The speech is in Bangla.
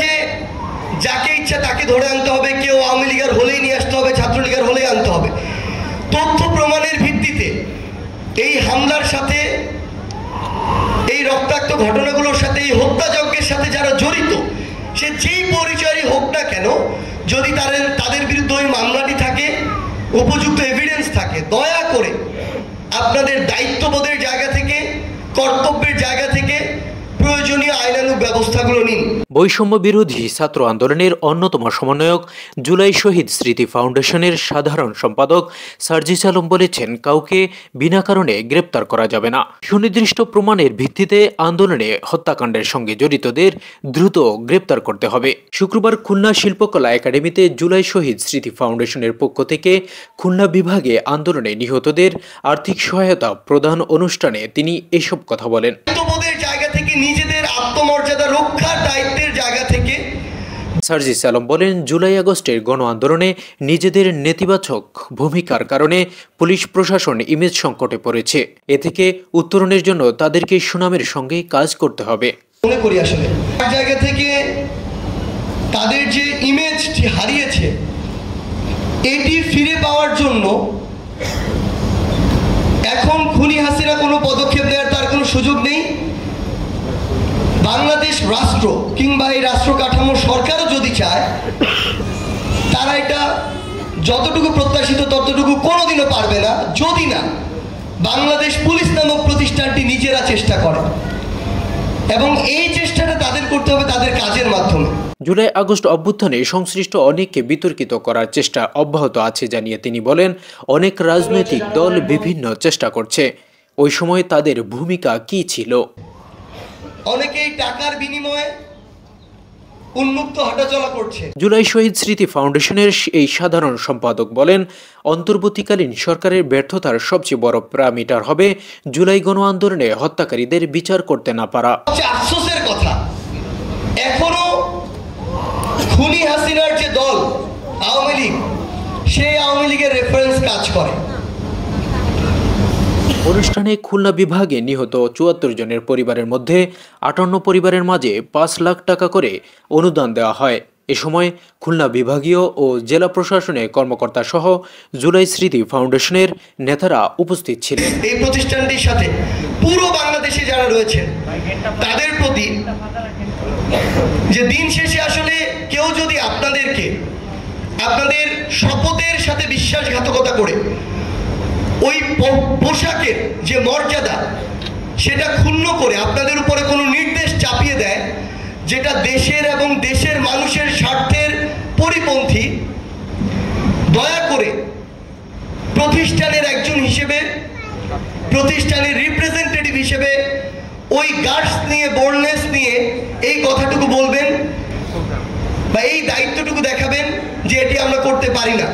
যে যাকে ইচ্ছা তাকে ধরে আনতে হবে, কেউ আওয়ামী লীগের হলেই নিয়ে আসতে হবে, ছাত্রলীগের হলেই আনতে হবে। তথ্য প্রমাণের ভিত্তিতে এই হামলার সাথে, এই রক্তাক্ত ঘটনাগুলোর সাথে, এই হত্যাযজ্ঞের সাথে যারা জড়িত, সে যেই পরিচয়ই হোক না কেন, যদি তাদের বিরুদ্ধে ওই মামলাটি থাকে, উপযুক্ত এভিডেন্স থাকে, দয়া করে আপনাদের দায়িত্ববোধের জায়গা থেকে, কর্তব্যের জায়গা থেকে প্রয়োজনীয় আইনানুগ ব্যবস্থাগুলো নিন। বৈষম্য বিরোধী ছাত্র আন্দোলনের অন্যতম সমন্বয়ক, জুলাই শহীদ স্মৃতি ফাউন্ডেশনের সাধারণ সম্পাদক সার্জিস আলম বলেছেন, কাউকে বিনা কারণে গ্রেপ্তার করা যাবে না। সুনির্দিষ্ট প্রমাণের ভিত্তিতে আন্দোলনে হত্যাকাণ্ডের সঙ্গে জড়িতদের দ্রুত গ্রেপ্তার করতে হবে। শুক্রবার খুলনা শিল্পকলা একাডেমিতে জুলাই শহীদ স্মৃতি ফাউন্ডেশনের পক্ষ থেকে খুলনা বিভাগে আন্দোলনে নিহতদের আর্থিক সহায়তা প্রদান অনুষ্ঠানে তিনি এসব কথা বলেন। নিজেদের আত্মমর্যাদা রক্ষার দায়িত্বের জায়গা থেকে সার্জিস আলম বলেন, জুলাই আগস্টের গণ আন্দোলনে নিজেদের নেতিবাচক ভূমিকার কারণে পুলিশ প্রশাসন ইমেজ সংকটে পড়েছে। এ থেকে উত্তরণের জন্য তাদেরকে সুনামের সঙ্গে কাজ করতে হবে। মনে করি আসলে জায়গা থেকে তাদের যে ইমেজটি হারিয়েছে, এটি ফিরে পাওয়ার জন্য এখন খুনি হাসিনা কোনো পদক্ষেপ নেওয়ার তার কোনো সুযোগ নেই। বাংলাদেশ রাষ্ট্র কিংবা এই রাষ্ট্র কাঠামো সরকারও যদি চায়, তারা এটা যতটুকু প্রত্যাশিত ততটুকু কোনোদিনও পারবে না, যদি না বাংলাদেশ পুলিশ নামক প্রতিষ্ঠানটি নিজেরা চেষ্টা করে, এবং এই চেষ্টাটা তাদের করতে হবে তাদের কাজের মাধ্যমে। জুলাই আগস্ট অভ্যুত্থানে সংশ্লিষ্ট অনেককে বিতর্কিত করার চেষ্টা অব্যাহত আছে জানিয়ে তিনি বলেন, অনেক রাজনৈতিক দল বিভিন্ন চেষ্টা করছে। ওই সময় তাদের ভূমিকা কি ছিল? অনেকেই টাকার বিনিময়ে উন্মুক্ত হাঁটাচলা করছে। জুলাই শহীদ স্মৃতি ফাউন্ডেশনের এই সাধারণ সম্পাদক বলেন, অন্তর্বর্তীকালীন সরকারের ব্যর্থতার সবচেয়ে বড় প্যারামিটার হবে জুলাই গণ আন্দোলনে হত্যাকারীদের বিচার করতে না পারা। আফসোসের কথা, এখনো খুনি হাসিনার যে দল আওয়ামী লীগ, সেই আওয়ামী লীগের রেফারেন্স কাজ করে। অনুষ্ঠানে খুলনা বিভাগে নিহত ৭৪ জনের পরিবারের মধ্যে ৫৮ পরিবারের মাঝে ৫ লাখ টাকা করে অনুদান দেওয়া হয়। এ সময় খুলনা বিভাগীয় ও জেলা প্রশাসনের কর্মকর্তা সহ জুলাই স্মৃতি ফাউন্ডেশনের নেতারা উপস্থিত ছিলেন। এই প্রতিষ্ঠানটির সাথে পুরো বাংলাদেশে যারা রয়েছেন তাদের প্রতি যে দিন শেষে আসলে কেউ যদি আপনাদের শপথের সাথে বিশ্বাসঘাতকতা করে ওই পোশাকের যে মর্যাদা সেটা ক্ষুণ্ণ করে আপনাদের উপরে কোনো নির্দেশ চাপিয়ে দেয়, যেটা দেশের এবং দেশের মানুষের স্বার্থের পরিপন্থী, দয়া করে প্রতিষ্ঠানের একজন হিসেবে, প্রতিষ্ঠানের রিপ্রেজেন্টেটিভ হিসেবে ওই গার্ডস নিয়ে, বোল্ডনেস নিয়ে এই কথাটুকু বলবেন বা এই দায়িত্বটুকু দেখাবেন যে এটি আমরা করতে পারি না।